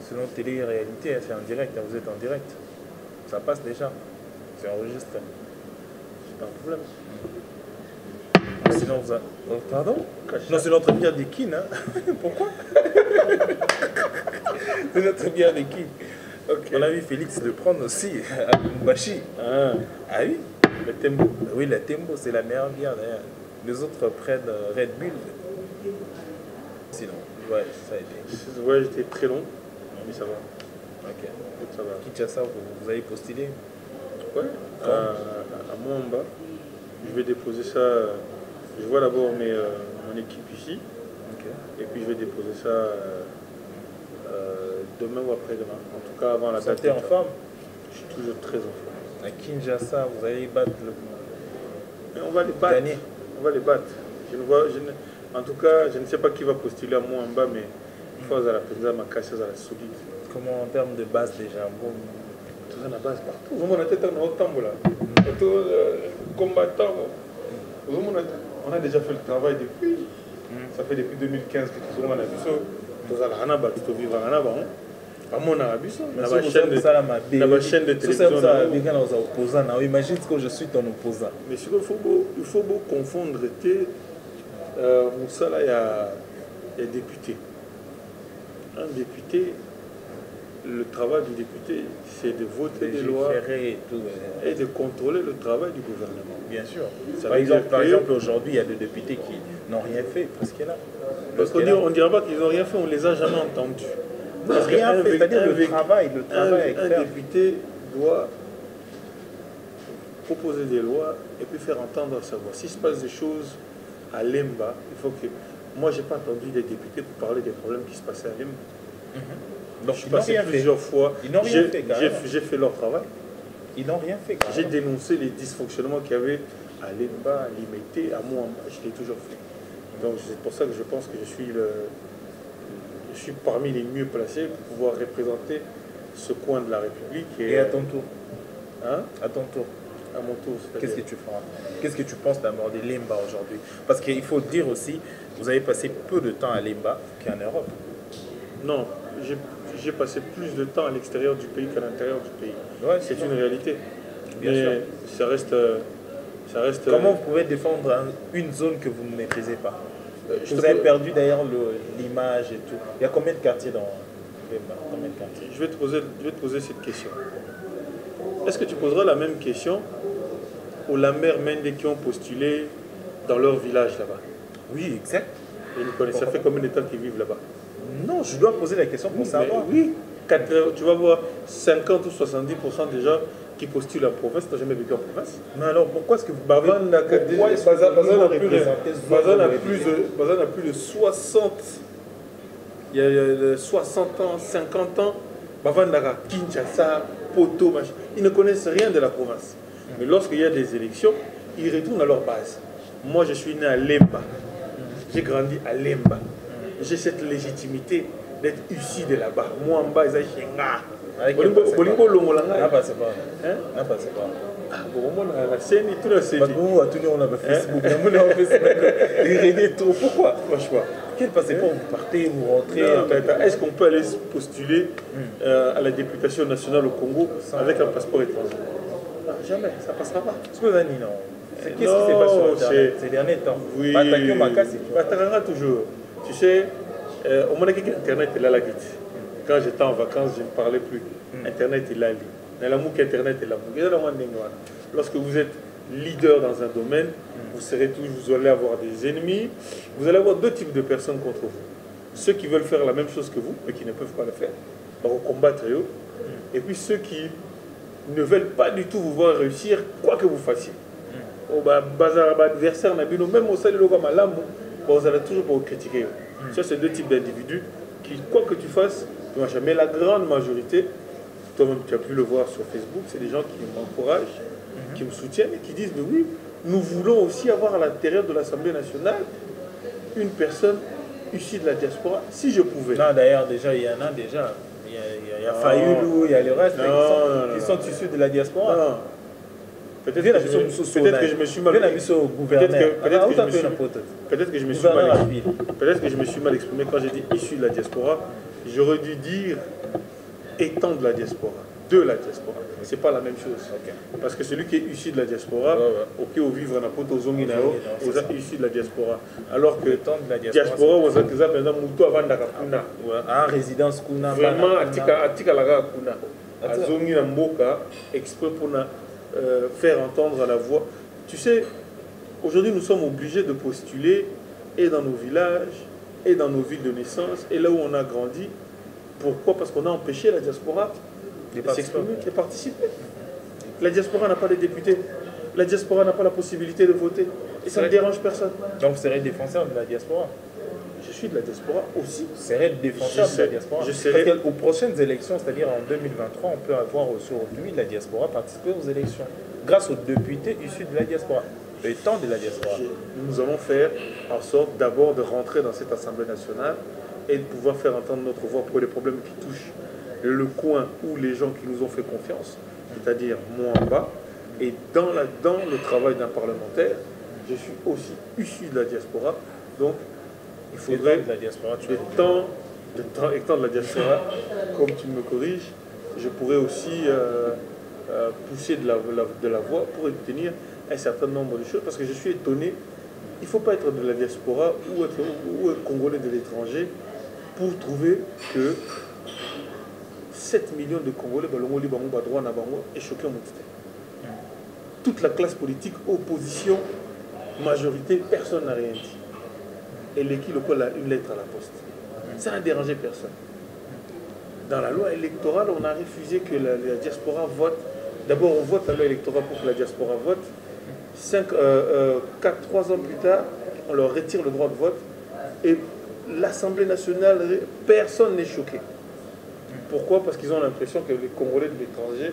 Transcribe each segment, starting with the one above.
Sinon, télé-réalité, c'est en direct, hein, vous êtes en direct. Ça passe déjà. C'est enregistré. C'est pas un problème. Sinon, vous avez... Oh, pardon? Non, c'est notre bière des Kin, hein. Pourquoi? C'est notre bière des Kin. Okay. On a vu Félix le prendre aussi, à Mbashi. Ah oui, le Tembo. Oui, le Tembo, c'est la meilleure bière d'ailleurs. Les autres prennent Red Bull. Sinon, ouais, ça a été. Le voyage était très long, mais ça va. Ok. Ça va. Kinshasa, vous avez postulé? Ouais, à Moamba. Je vais déposer ça. Je vois d'abord mon équipe ici. Okay. Et puis je vais déposer ça demain ou après-demain. En tout cas, avant la date. Vous êtes en forme? Je suis toujours très en forme. À Kinshasa, vous allez battre le... Mais on va les battre. Gagner. On va les battre. En tout cas, je ne sais pas qui va postuler à moi en bas, mais il faut à la présence ma casse à la solide. Comment en termes de base déjà? Bon. Tout ça, la base partout. Vous avez tête en autant là. Combattant. On a déjà fait le travail depuis. Ça fait depuis 2015 que tout le monde a vu ça. Tout ça, on a battu tout vivre en avant. Pas mon Arabie, la chaîne de télévision. Imagine que je suis ton opposant. Mais il faut confondre. Moussa, là, il y a député. Un député, le travail du député, c'est de voter des lois et de contrôler le travail du gouvernement. Bien sûr. Par exemple, aujourd'hui, il y a des députés qui n'ont rien fait parce qu'il est là. On ne dira pas qu'ils n'ont rien fait, on ne les a jamais entendus. Parce rien fait, c'est-à-dire le travail un député doit proposer des lois et puis faire entendre sa voix. S'il se passe des choses à Lemba, il faut que... Moi, je n'ai pas entendu des députés pour parler des problèmes qui se passaient à Lemba. Donc, je suis passé plusieurs fois. Ils n'ont rien fait, j'ai fait leur travail. Ils n'ont rien fait. J'ai dénoncé les dysfonctionnements qu'il y avait à Lemba, à Limité, à Moamba. Je l'ai toujours fait. Donc, c'est pour ça que je pense que je suis parmi les mieux placés pour pouvoir représenter ce coin de la République. Et à ton tour? Hein? À ton tour? À mon tour. Qu'est-ce que tu feras? Qu'est-ce que tu penses d'aborder Lemba aujourd'hui? Parce qu'il faut dire aussi, vous avez passé peu de temps à Lemba qu'en Europe. Non, j'ai passé plus de temps à l'extérieur du pays qu'à l'intérieur du pays. Ouais, c'est une réalité. Bien sûr. Ça reste... Comment vous pouvez défendre une zone que vous ne maîtrisez pas? Vous avez perdu d'ailleurs l'image et tout. Il y a combien de quartiers dans Lemba? Combien de quartiers? Je vais te poser cette question. Est-ce que tu poseras la même question aux Lambert Mende qui ont postulé dans leur village là-bas? Oui, exact. Ça fait combien de temps qu'ils vivent là-bas? Non, je dois poser la question pour savoir. Oui, tu vas voir 50 ou 70% des gens qui postulent en province n'ont jamais vécu en province. Mais alors pourquoi est-ce que vous... Bazan a plus de 60... Il y a 60 ans, 50 ans, Bavan Dara, Kinshasa, Poto, machin. Ils ne connaissent rien de la province. Mais lorsqu'il y a des élections, ils retournent à leur base. Moi, je suis né à Lemba. J'ai grandi à Lemba. J'ai cette légitimité d'être issu de là-bas. Moi, en bas, ils ont Shenga. Bolingo Longolanga. Ah, bah, c'est pas. Ah, bah, c'est pas. Ah, bon, moi, la scène, tout la scène. Nous, à tout on a Facebook. On a Facebook. Il trop. Pourquoi? Franchement. Quel passeport vous partez, vous rentrez? Est-ce qu'on peut aller postuler à la députation nationale au Congo avec un passeport étranger? Non, jamais, ça ne passera pas. Ce que vous avez dit, non. Qu'est-ce qui s'est passé sur Internet ces derniers temps? Oui. Toujours. Tu sais, au moins Internet est là la guide. Quand j'étais en vacances, je ne parlais plus. Internet est là. Internet est là. Lorsque vous êtes leader dans un domaine, vous allez avoir des ennemis. Vous allez avoir deux types de personnes contre vous. Ceux qui veulent faire la même chose que vous, mais qui ne peuvent pas le faire, donc combattre eux. Et puis ceux qui ne veulent pas du tout vous voir réussir, quoi que vous fassiez. Adversaire, même au salut vous allez toujours pour vous critiquer. Ça, c'est deux types d'individus qui, quoi que tu fasses, tu marches. Mais la grande majorité, toi-même tu as pu le voir sur Facebook, c'est des gens qui m'encouragent, qui me soutiennent et qui disent mais oui, nous voulons aussi avoir à l'intérieur de l'Assemblée nationale une personne issue de la diaspora, si je pouvais. Non, d'ailleurs, déjà, il y en a déjà. Il y a Fayoulou, il y a le reste qui sont issus de la diaspora. Peut-être que je me suis mal exprimé quand j'ai dit issu de la diaspora. J'aurais dû dire étant de la diaspora, de la diaspora. C'est pas la même chose. Parce que celui qui est issu de la diaspora, ok, au vivre n'a pas aux zonginao, vous êtes issu de la diaspora. Alors que diaspora, vous êtes déjà pendant muto avant d'akuna. En résidence kuna. Vraiment, atika laga kuna. Azongi na mboka, exprès pour faire entendre la voix. Tu sais, aujourd'hui nous sommes obligés de postuler et dans nos villages, et dans nos villes de naissance, et là où on a grandi. Pourquoi? Parce qu'on a empêché la diaspora de s'exprimer, de participer. La diaspora n'a pas de députés. La diaspora n'a pas la possibilité de voter. Et ça ne dérange personne. Donc vous serez défenseur de la diaspora? Je suis de la diaspora aussi. Vous serez défenseur de la diaspora? Parce qu'aux prochaines élections, c'est-à-dire en 2023, on peut avoir aujourd'hui la diaspora participer aux élections. Grâce aux députés issus de la diaspora. Étant de la diaspora. Nous allons faire en sorte d'abord de rentrer dans cette Assemblée nationale et de pouvoir faire entendre notre voix pour les problèmes qui touchent le coin ou les gens qui nous ont fait confiance, c'est-à-dire moi en bas. Et dans le travail d'un parlementaire, je suis aussi issu de la diaspora. Donc, il faudrait de la diaspora, étant de la diaspora, comme tu me corriges, je pourrais aussi pousser de la voix pour obtenir un certain nombre de choses. Parce que je suis étonné, il ne faut pas être de la diaspora ou être congolais de l'étranger pour trouver que 7 millions de Congolais est choqué en montité. Toute la classe politique, opposition, majorité, personne n'a rien dit. Et l'équipe locale a une lettre à la poste. Ça n'a dérangé personne. Dans la loi électorale, on a refusé que la diaspora vote. D'abord, on vote la loi électorale pour que la diaspora vote. 3 ans plus tard, on leur retire le droit de vote. Et l'Assemblée nationale, personne n'est choqué. Pourquoi? Parce qu'ils ont l'impression que les Congolais de l'étranger,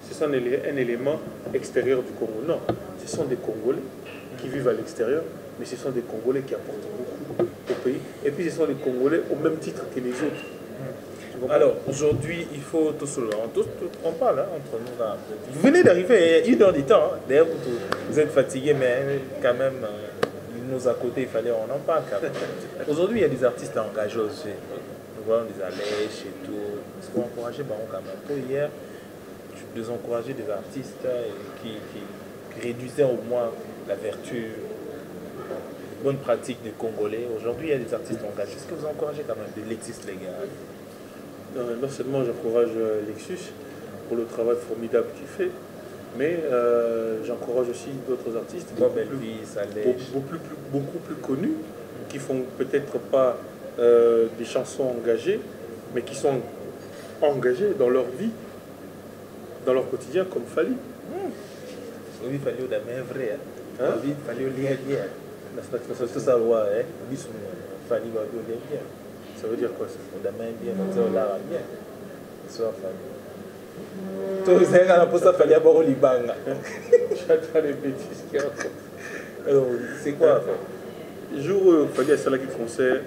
ce sont un élément extérieur du Congo. Non, ce sont des Congolais qui vivent à l'extérieur, mais ce sont des Congolais qui apportent beaucoup au pays. Et puis ce sont des Congolais au même titre que les autres. Alors, aujourd'hui, il faut tous on parle entre nous là. Vous venez d'arriver, il y a 1 heure du temps. D'ailleurs, vous êtes fatigué, mais quand même, il nous a coûté, il fallait on en parle quand même. Aujourd'hui, il y a des artistes engagés aussi. Nous voyons des allèches et tout. Il faut encourager Baron quand même. Pour hier, tu désencourager des artistes qui réduisaient au moins la vertu, bonne pratique des Congolais. Aujourd'hui, il y a des artistes engagés. Est-ce que vous encouragez quand même des Lexis Légal? Non seulement j'encourage Lexus pour le travail formidable qu'il fait, mais j'encourage aussi d'autres artistes beaucoup plus connus, qui font peut-être pas des chansons engagées, mais qui sont engagés dans leur vie, dans leur quotidien, comme Fally. Oui, Fally, on a même vrai. Oui, Fally, on l'a bien. Tout savoir, Fally, on l'a bien. Ça veut dire quoi ça? On a même bien, on l'a bien. Soit Fally. Tout ça, on a pour ça, Fally, on l'a bien. J'attends les bêtises qu'il raconte. Alors, c'est quoi ça? Le jour où Fally a fait un concert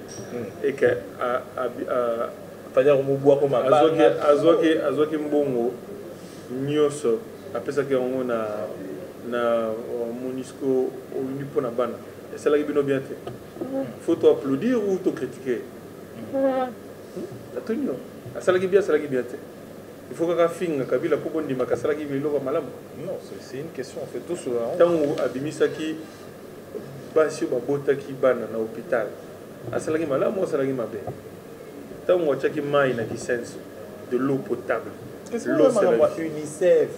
et qu'à Fally a boire comme un bain. Azwaki Mbongo, Nyoso, après ça, on a Monisco au Nipona Bana. Et c'est là qu'il bien fait. Faut applaudir ou te critiquer? C'est là qu'il bien fait. Il faut que la fin, Kabila pour bon dimaka, c'est là qu'il veut malam. Non, c'est une question, on fait tout souvent. Tant où Abimisaki Basio Babotaki Bana na hôpital. Asalagi malam ou asalagi mabe. Tant où Achaki Maï na Kisenso, de l'eau potable. Qu'est-ce que c'est UNICEF?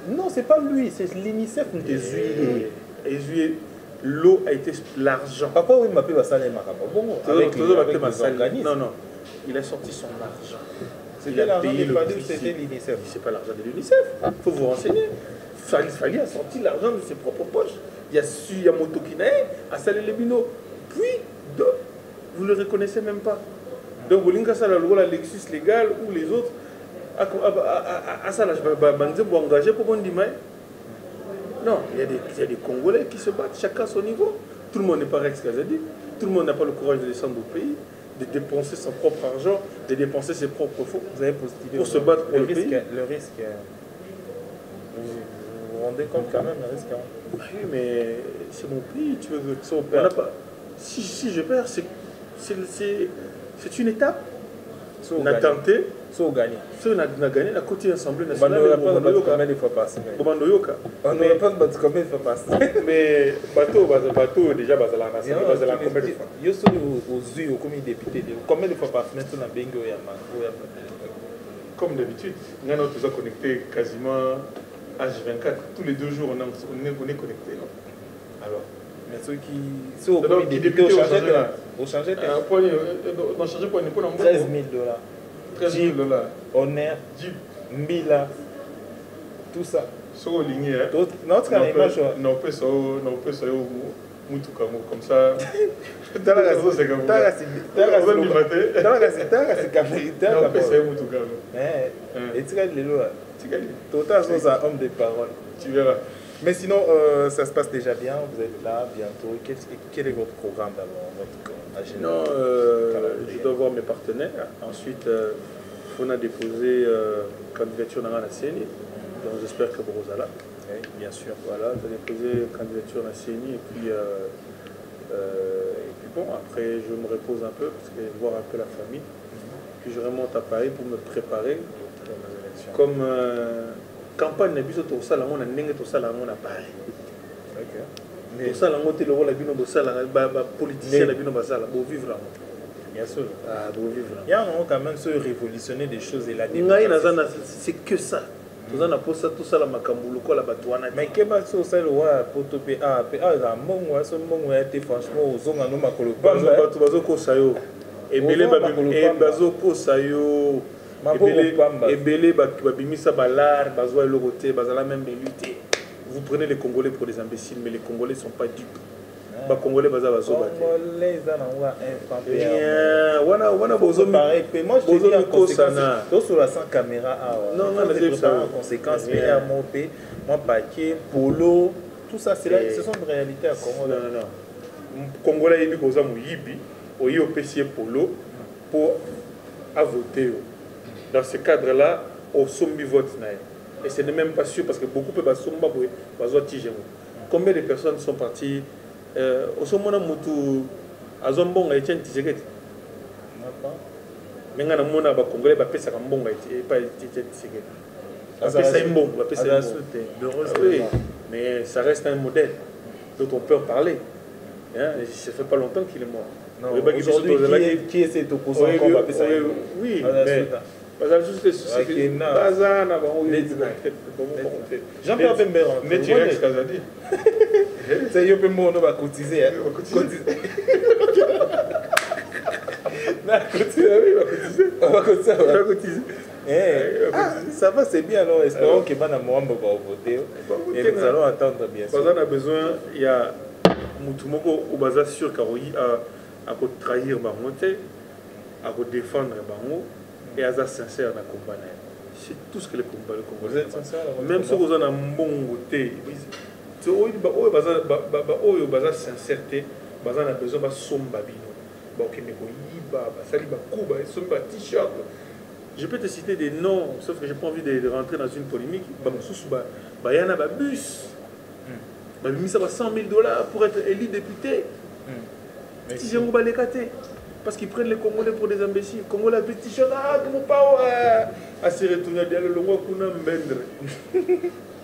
Non, c'est pas lui, c'est l'UNICEF qui est l'eau a été l'argent. Papa, oui, m'a pas salé bon, avec les organismes. Non, il a sorti son argent. C'était l'argent de l'UNICEF. C'est pas l'argent de l'UNICEF. Il faut vous renseigner. Fally a sorti l'argent de ses propres poches. Il y a Motokinae, à Salé Lebino. Puis, vous ne le reconnaissez même pas. Donc, vous avez la loi, la Lexus légale ou les autres. À ça, je vais engager pour qu'on dise. Non, il y a des Congolais qui se battent, chacun à son niveau. Tout le monde n'est pas Rex Kazadi. Tout le monde n'a pas le courage de descendre au pays, de dépenser son propre argent, de dépenser ses propres fonds. Vous avez postulé pour se battre pour le pays. Le risque, Vous vous rendez compte quand même, le risque. Hein. Oui, mais c'est mon pays, tu veux que ça on perd. Si je perds, c'est une étape. On a tenté. Si on gagne. Si on a gagné, la côté Assemblée On nationale. n'aurait pas de battre combien de fois par semaine. On n'aurait pas de battre combien de fois par semaine. Mais bateau déjà, Bazala combien de fois. Je suis aux yeux, comme député. Combien de fois par semaine on a bingo et comme d'habitude, nous sommes connectés quasiment H24. Tous les 2 jours, on est connectés. Alors, mais ceux qui sont au député, au changé, on a changé pour $13 000. 13 000 $. Honneur, Mbila, tout ça. Sur la ligne, notre image. Non, pas ça, Mutuka, comme ça. Dans la raison, c'est comme ça. Dans la raison, et tu gagnes les lois. Total, c'est un homme de parole. Tu verras. Mais sinon, ça se passe déjà bien. Vous êtes là bientôt. Quel est votre programme d'abord, votre agenda? Non, je dois voir mes partenaires. Ensuite, on a déposé candidature dans la CENI. Donc j'espère que Brosala. Oui, bien sûr. Voilà, j'ai déposé candidature à la CENI et puis bon, après je me repose un peu parce que voir un peu la famille. Puis je remonte à Paris pour me préparer. Comme campagne na biso to sala ngona ndenge to sala ngona Paris. OK. To sala ngote le rôle bino bo sala ba politicien na bino ba sala bo vivre. Bien sûr. Ah, bo vivre. Il y a quand même se révolutionner des choses et la démocratie. C'est que ça. Tout ça la makambulo ko la batwana. Mais que ba so ça le wa poto pe za mongo so mongo été franchement ozonga no makolo bazo ko sayo. Ebele bazo ko sayo. Ebele babimisa balar bazwa logoté bazala même lutter. Vous prenez les Congolais pour des imbéciles, mais les Congolais ne sont pas dupes. Les Congolais baza bazo baté. Congolais za na wa wana bozo pareil moi je dis en conséquence sur la sans caméra non en conséquence mais mon pays moi paquet polo tout ça c'est là ce sont des réalités à Congo. Non Congolais yebi koza muyibi oyi opesi polo pour à voter. Dans ce cadre-là, au sombi vote. Et ce n'est même pas sûr parce que beaucoup peuvent somba bazo tijemo. Combien de personnes sont parties au somona mutu azombonga etien tijeket. Mais ngana mona ba congolais ba pesa kambonga et pas etien tijeket. Ba pesa imbonga, ba pesa imbonga. Mais ça reste un modèle dont on peut en parler. Hein, ça fait pas longtemps qu'il est mort. Non, aujourd'hui, qui essaie de poser encore va pesa. Oui, mais Jean-Pierre Bember, mais tu es Kazadi. C'est yo pembo on va cotiser. On va cotiser. Ça va, c'est bien alors. Espérons que Bana Mwamba va voter. Et nous allons attendre bien sûr. On a besoin, il y a Moutoumoko au bazar sûr qu'Aroyi a trahir Bamote, à défendre Bango. Et Aza sincère dans le combat. C'est tout ce que le combat. Vous êtes sincère? Même si vous avez un bon côté, vous avez sincérité, vous avez besoin de somba bino. Je peux te citer des noms, sauf que je n'ai pas envie de rentrer dans une polémique. Il y a un bus. Il y a $100 000 pour être élu député. Si j'ai un balekaté. Parce qu'ils prennent les Congolais pour des imbéciles. Les Congolais avec des t-shirts, comment pas à se retourner à le roi qu'on a mbendre.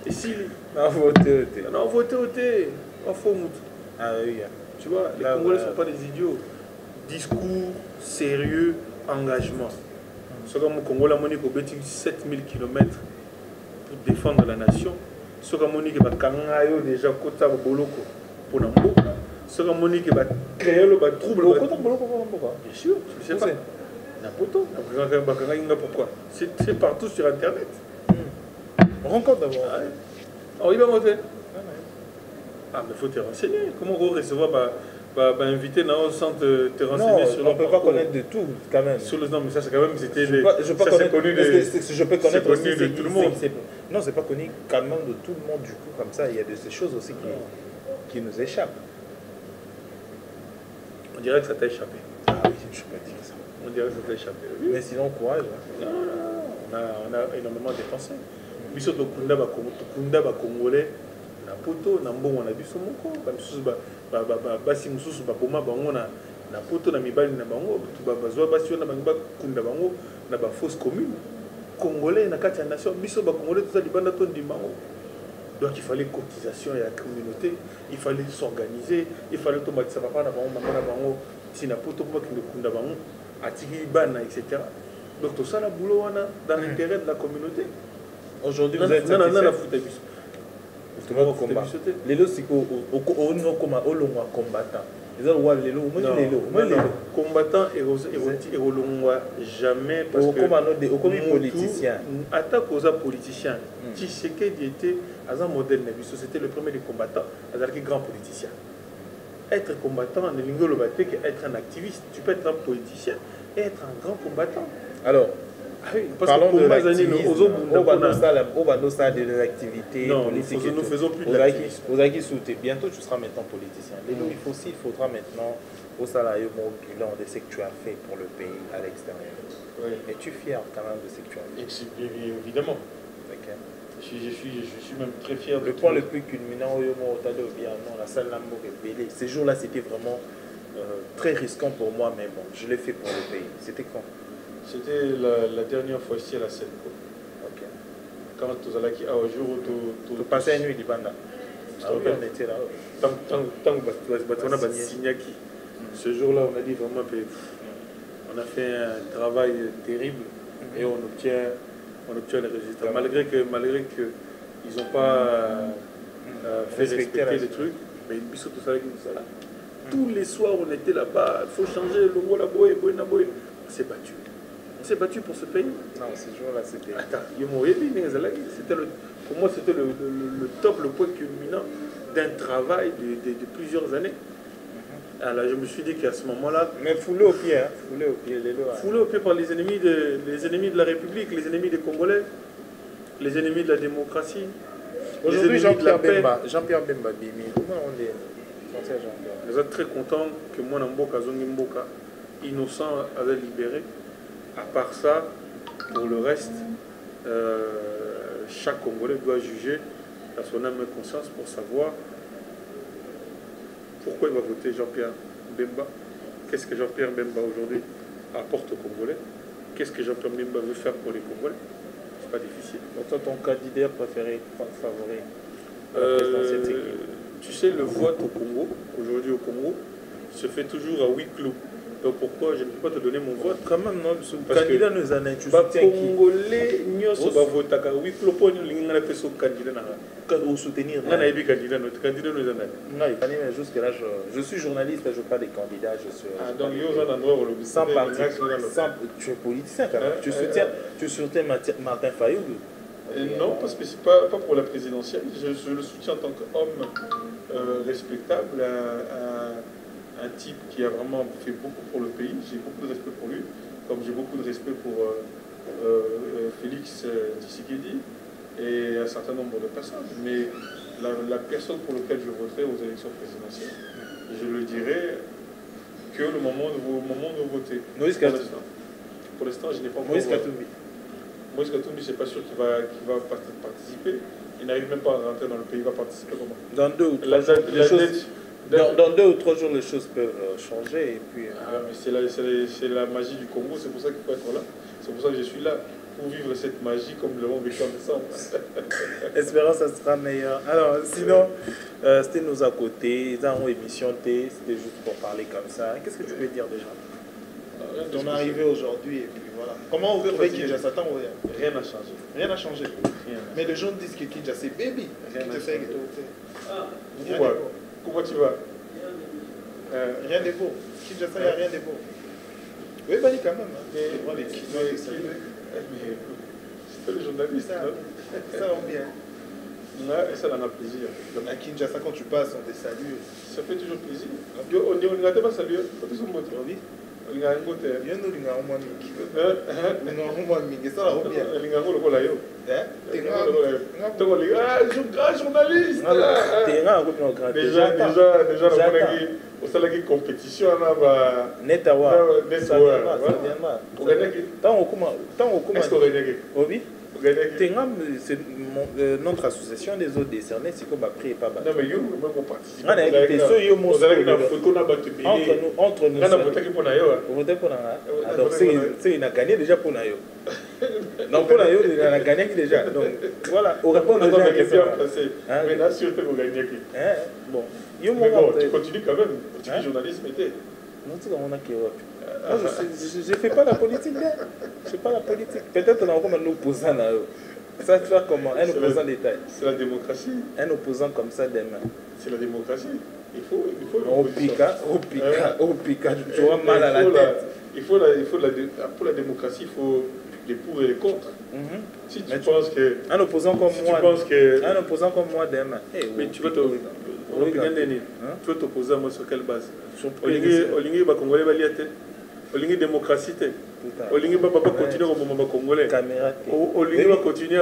Ici, on a voté. On a voté. On faut mouton. Ah oui. Tu vois, les Congolais ne sont pas des idiots. Discours, sérieux, engagement. Ce que mon Congolais a monique au bêtis 7000 km pour défendre la nation. Ce que mon Monique a déjà côté à Boloko pour Namboka. Ce que Monique va créer le trouble. Bien sûr, je ne sais pas. Pourquoi? C'est partout sur Internet. On rencontre d'abord. Oh, il va monter. Ah, mais il faut te renseigner. Comment on recevoir inviter dans le centre te renseigner sur on ne peut pas connaître de tout quand même. Sur le nom, mais ça c'est quand même c'était je peux connaître connu je peux connaître aussi de tout le monde. Non, c'est pas connu quand même de tout le monde du coup comme ça, il y a de ces choses aussi qui nous échappent. On dirait que ça t'a échappé. Ah oui, je peux pas dire ça. On dirait que ça t'a échappé. Oui. Mais sinon, courage. Non, on a énormément dépensé. biso tokunda ba Congolais na poto na mbongo na biso moko ba misusu basi mususu baboma bango na poto na mibali na bango bazwa basi na bango bakunda bango na ba fausse commune Congolais na kati ya nation biso ba Congolais tout ça libanda to ndimango. Donc il fallait cotisation et la communauté, il fallait s'organiser, il fallait tomber ça papa na bango maman na bango si na poto ko ki kunda bango atiki bana etc. Donc tout ça la boulot wana dans l'intérêt de la communauté. Aujourd'hui vous êtes satisfait. Les lots c'est au long combattant. Les combattants et rolongwa jamais parce que politicien. Attaque aux politiciens. Tshisekedi était un modèle c'était le premier des combattants, un grand politicien. Être combattant ne veut pas être un activiste. Tu peux être un politicien et être un grand combattant. Alors, parlons de l'activisme. Des activités politiques. Nous faisons plus de l'activisme. Bientôt, tu seras maintenant politicien. Il faudra maintenant au salaire bilan de ce que tu as fait pour le pays à l'extérieur. Oui. Es-tu fier quand même de ce que tu as fait? Évidemment. Okay. Je suis même très fier. Le point le plus culminant, la salle Lambo est belée. Ces jours-là, c'était vraiment très risquant pour moi, mais bon, je l'ai fait pour le pays. C'était quand? C'était la dernière fois ici à la scène. Ok. Quand tu as dit, au jour où tu passais une nuit, Libanda. On était là. Ce jour-là, on a dit vraiment que on a fait un travail terrible et on obtient les résultats. Malgré que ils n'ont pas fait respecter les trucs, mais ils sont tous avec nous. Tous les soirs, on était là-bas. Il faut changer le mot là-bas. On s'est battu. On s'est battu pour ce pays. Non, ce jour-là, c'était... Attends, pour moi, c'était le top, le point culminant d'un travail de plusieurs années. Alors, je me suis dit qu'à ce moment-là... Mais foulé au pied, hein. Foulé au pied par les ennemis de la République, les ennemis des Congolais, les ennemis de la démocratie. Aujourd'hui, Jean-Pierre Bemba, Bimi, comment on est français, Jean-Pierre? Je suis très content que moi, Mboka, Zongi Mboka, innocent, avait libéré. À part ça, pour le reste, chaque Congolais doit juger à son âme et conscience pour savoir pourquoi il va voter Jean-Pierre Bemba. Qu'est-ce que Jean-Pierre Bemba aujourd'hui apporte aux Congolais? Qu'est-ce que Jean-Pierre Bemba veut faire pour les Congolais? C'est pas difficile. Donc toi, ton candidat préféré, favori tu sais, le vote au Congo, aujourd'hui au Congo, se fait toujours à huis clos. Donc pourquoi je ne peux pas te donner mon vote? Quand même, non, le candidat nous en a tu soutiens qui? Congolais, nous sommes votés à huis clos pour nous, nous avons fait ce candidat. Ou soutenir. Nous avons candidat, notre candidat nous en a. Non, jusque là, je suis journaliste, je ne suis pas des candidats. Je suis, donc, il y a un endroit où le sans parti. Tu es politicien quand même. Tu soutiens Martin Fayulu? Non, parce que ce n'est pas pour la présidentielle. Je le soutiens en tant qu'homme respectable, un type qui a vraiment fait beaucoup pour le pays. J'ai beaucoup de respect pour lui, comme j'ai beaucoup de respect pour Félix Tshisekedi et un certain nombre de personnes. Mais la personne pour laquelle je voterai aux élections présidentielles, je le dirai que le moment de voter. Pour l'instant, je n'ai pas encore... Moïse Katumbi, je ne suis pas sûr qu'il va participer. Il n'arrive même pas à rentrer dans le pays. Il va participer comment? Dans 2 ou 3 jours, dans 2 ou 3 jours, les choses peuvent changer. Et puis, mais c'est la magie du Congo. C'est pour ça qu'il faut être là. C'est pour ça que je suis là. Pour vivre cette magie comme nous l'avons vécu en décembre. Espérons que ça sera meilleur. Alors, sinon, c'était nous à côté. Dans une émission T, c'était juste pour parler comme ça. Qu'est-ce que tu peux dire déjà? Ton arrivée aujourd'hui et puis voilà. Comment vous trouvez Kinshasa? Rien n'a changé. Rien n'a changé. Mais les gens disent que Kinshasa c'est baby. Rien n'a changé. Comment tu vas? Rien de beau. Kinshasa, il n'y a rien de beau. Oui, bah quand même. C'est le journaliste. Ça va bien. Ouais, ça en a plaisir. À Kinshasa, quand tu passes, on te salue. Ça fait toujours plaisir. On n'a pas salué. Oui. Journaliste. Déjà au salon de compétition Tengam, c'est notre association des autres décernés, c'est comme après et pas bas. Non, mais yo, moi, on participe. On a invité ceux qui ont entre nous. Vous votez pour nous. Donc, c'est une a gagné déjà pour nous. Donc, pour nous, il a gagné déjà. Donc, voilà, on répond déjà à la question. Mais là, sûr que vous gagnez. Bon, tu continues quand même. Tu es journaliste, mais t'es. Non, c'est comme on a qui je ne fais pas la politique, là. Je ne fais pas la politique. Peut-être qu'on a encore un opposant là. Ça tu vois comment? Un opposant d'État. C'est la démocratie. Un opposant comme ça demain. C'est la démocratie. Il faut au pica, tu vois mal à la tête. Pour la démocratie, il faut les pour et les contre. Si tu penses que... Un opposant comme moi. Un opposant comme moi demain. Mais tu vas t'opposer à moi sur quelle base? Olingi va Congolais va lier. Olingi démocratie. Olingi va continuer au moment Congolais. Olingi va continuer.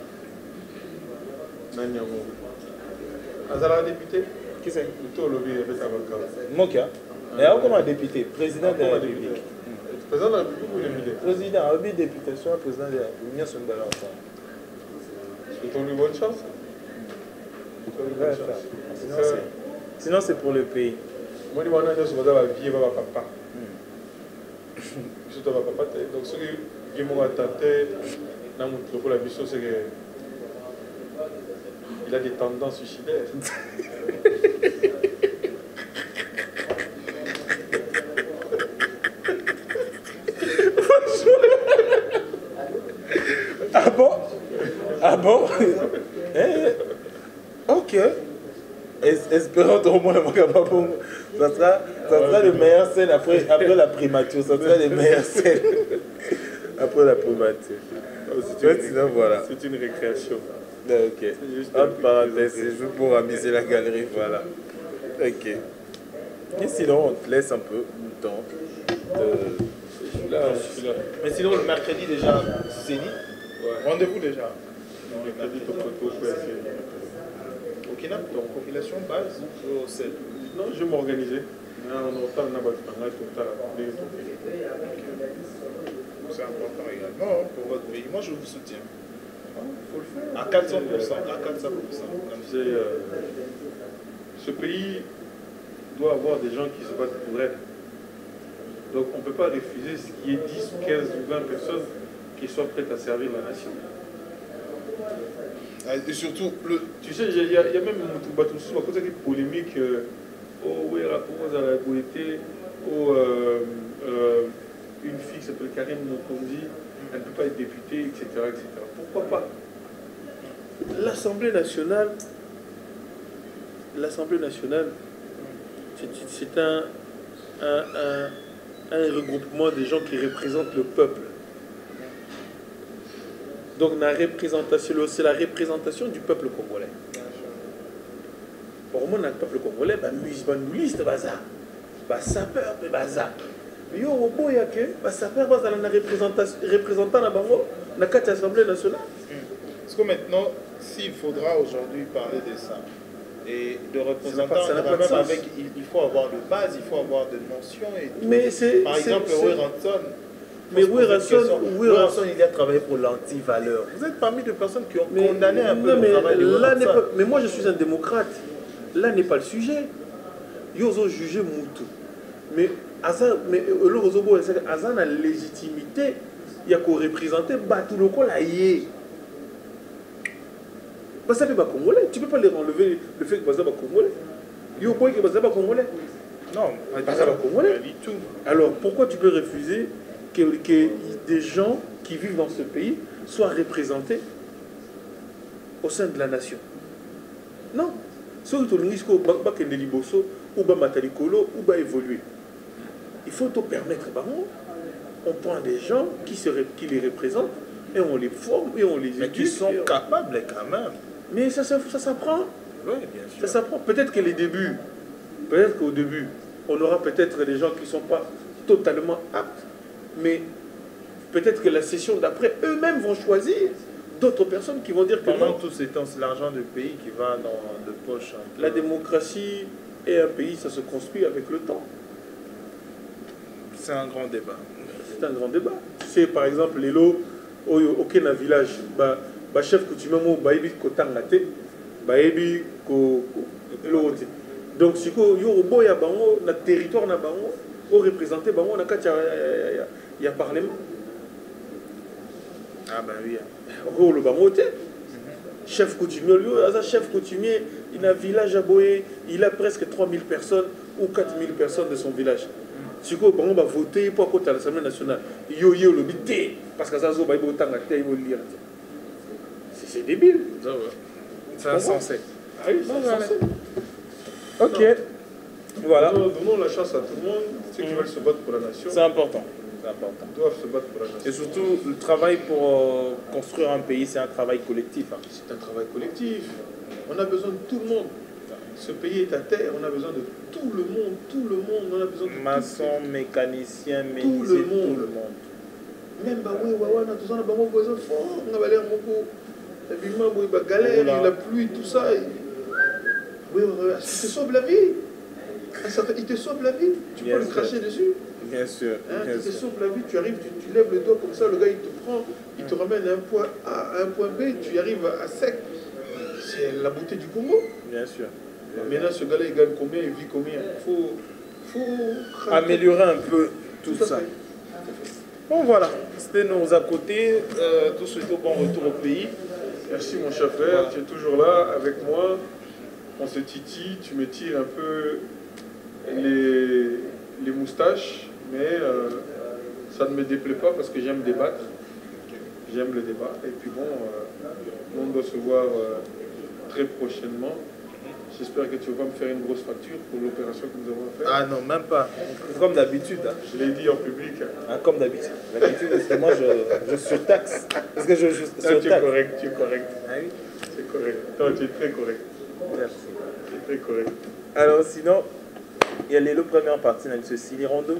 Azala député? Qui c'est? Tout le lobby avec avocat. Mokia. Et alors comment député? Président de la République. Président de la République ou député? Président, un député, soit président de la République, c'est une belle enfant. Souhaitons-lui bonne chance. Sinon, c'est pour le pays. Moi, je suis venu à vie, papa. Je suis venu à papa. Donc, ce que je m'ai tenté dans mon propos, la mission, c'est qu'il a des tendances suicidaires. Ah bon? Ah bon? Ok. Espérons au moins ça sera les meilleures scènes après la primature. Ça sera les meilleures scènes après la primature. Sinon, voilà. C'est une récréation. Ok. Entre parenthèses, c'est juste pour amuser la galerie. Voilà. Ok. Et sinon, on te laisse un peu de temps. Je suis là. Mais sinon, le mercredi déjà, c'est dit. Rendez-vous déjà. Le mercredi, au Kina, donc population base au sel. Non, je vais m'organiser. C'est important également pour votre pays. Moi, je vous soutiens. Il faut le faire. À 400%. À 400%. Ce pays doit avoir des gens qui se battent pour elle. Donc on ne peut pas refuser ce qui est 10, 15 ou 20 personnes qui soient prêtes à servir la nation. Et surtout, tu sais, il y a même une polémique. Oh, oui, comment ça a été. Oh, une fille qui s'appelle Karine Mokondi, elle ne peut pas être députée, etc., etc. Pourquoi pas? L'Assemblée nationale, c'est un regroupement des gens qui représentent le peuple. Donc c'est la représentation du peuple congolais. Pour moi, le peuple congolais, nous liste bazar, sapeur de bazar. Mais yo obo yake, sapeur bazar na représentant na bango na carte Assemblée nationale. Parce que maintenant, s'il faudra aujourd'hui parler de ça et de représentants, il faut avoir de base, il faut avoir de notions et tout. Mais par exemple, Ranson. Mais Ranson, il a travaillé pour l'anti-valeur. Vous êtes parmi des personnes qui ont condamné un peu le travail de Ranson. Mais moi, je suis un démocrate. Là n'est pas le sujet. Ils ont jugé Moutou. Mais Azan a la légitimité. Il y a qu'à représenter tout le col aïe. Ça fait pas congolais. Tu ne peux pas les enlever le fait que Baza va congolais. Il y a quoi que Baza va congolais? Non, Baza va congolais. Du tout. Alors pourquoi tu peux refuser que des gens qui vivent dans ce pays soient représentés au sein de la nation? Non. Ou évoluer. Il faut te permettre, on prend des gens qui les représentent et on les forme et on les éduque. Mais qui sont capables quand même. Mais ça s'apprend. Oui, bien sûr. Ça s'apprend. Peut-être qu'au début, on aura peut-être des gens qui ne sont pas totalement aptes, mais peut-être que la session d'après, eux-mêmes vont choisir d'autres personnes qui vont dire que pendant tout ce temps, c'est l'argent du pays qui va dans de poche. La démocratie et un pays, ça se construit avec le temps. C'est un grand débat. C'est un grand débat. Tu sais, par exemple, les lots, aucun village, chef coutumier mo bayebi kotanga te bayebi ko eloko te donc siko yo oboya bango na territoire na bango o représenter bango na kati ya parlement. Ah ben oui. Rôle bango te chef coutumier lui chef coutumier il a un village à Boé, il a presque 3000 personnes ou 4000 personnes de son village. Siko bango va voter pour côté l'Assemblée nationale. Yo le bité parce que ça zo ba ibo tanga te ibo lire. C'est débile. C'est insensé. Ah oui, c'est insensé. Ok. Voilà. Donnons la chance à tout le monde, ceux qui veulent se battre pour la nation. C'est important. C'est important. Ils doivent se battre pour la nation. Et surtout, le travail pour construire un pays, c'est un travail collectif. Hein. C'est un travail collectif. On a besoin de tout le monde. Ce pays est à terre, on a besoin de tout le monde, on a besoin de maçon, mécanicien, tout le monde. Même on a besoin de besoin fort, on va aller en beaucoup. La galère, la pluie, tout ça. Oui, il te sauve la vie. Il te sauve la vie. Tu peux le cracher dessus. Bien sûr. Il te sauve la vie. Tu arrives, tu lèves le dos comme ça, le gars il te prend, il te ramène à un point A, à un point B, tu arrives à sec. C'est la beauté du Congo. Bien sûr. Maintenant, ce gars-là, il gagne combien, il vit combien? Il faut améliorer un peu tout ça. Bon, voilà. C'était nos à côté. Tout suite au bon retour au pays. Merci, mon cher frère. Voilà. Tu es toujours là avec moi. On se titille. Tu me tires un peu les moustaches. Mais ça ne me déplaît pas parce que j'aime débattre. J'aime le débat. Et puis bon, on doit se voir très prochainement. J'espère que tu ne vas pas me faire une grosse facture pour l'opération que nous avons faite. Ah non, même pas. Comme d'habitude. Hein. Je l'ai dit en public. Ah, comme d'habitude. D'habitude, moi, je surtaxe. Parce que je surtaxe. Tu es correct, tu es correct. Ah oui? C'est correct. Non, tu es très correct. Merci. Tu es très correct. Alors, sinon, il y a les deux premières parties de ce Sili Rondo.